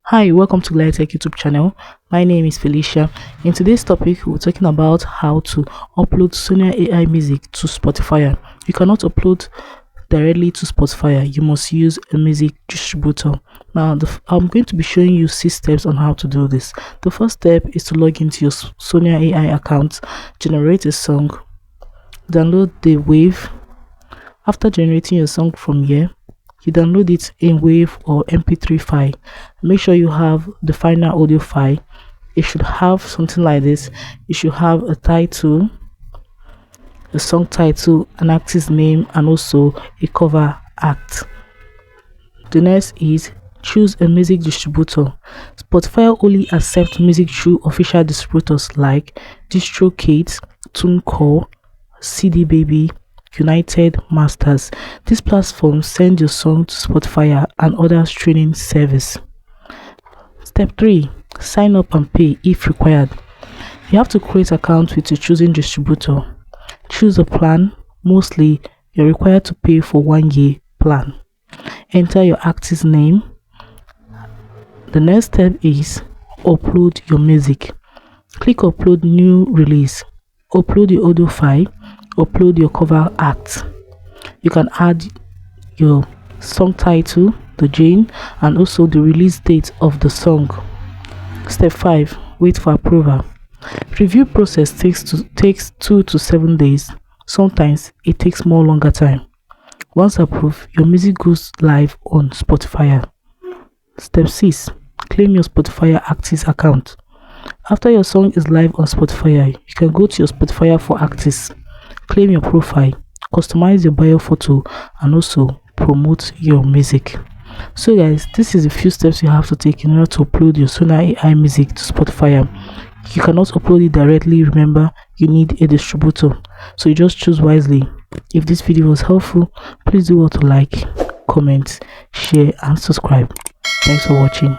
Hi, welcome to Tech YouTube channel. My name is Felicia. In today's topic, we're talking about how to upload Suno AI music to Spotify. You cannot upload directly to Spotify. You must use a music distributor. Now, I'm going to be showing you 6 steps on how to do this. The first step is to log into your Suno AI account, generate a song, download the wave. After generating your song from here, you download it in WAV or MP3 file. Make sure you have the final audio file. It should have something like this. You should have a title, a song title, an artist name, and also a cover art. The next is choose a music distributor. Spotify only accepts music through official distributors like DistroKid, TuneCore, CD Baby, United Masters. These platforms send your song to Spotify and other streaming service. Step 3. Sign up and pay if required. You have to create an account with your choosing distributor. Choose a plan. Mostly, you're required to pay for 1 year plan. Enter your artist name. The next step is upload your music. Click upload new release. Upload your audio file. Upload your cover art. You can add your song title, the genre, and also the release date of the song. Step 5. Wait for approval. Review process takes 2 to 7 days. Sometimes it takes longer time. Once approved, your music goes live on Spotify. Step 6. Claim your Spotify artist account. After your song is live on Spotify, you can go to your Spotify for artists, claim your profile, customize your bio photo, and also promote your music. So guys, this is a few steps you have to take in order to upload your Suno AI music to Spotify. You cannot upload it directly. Remember, you need a distributor, so you just choose wisely. If this video was helpful, please do what to like, comment, share, and subscribe. Thanks for watching.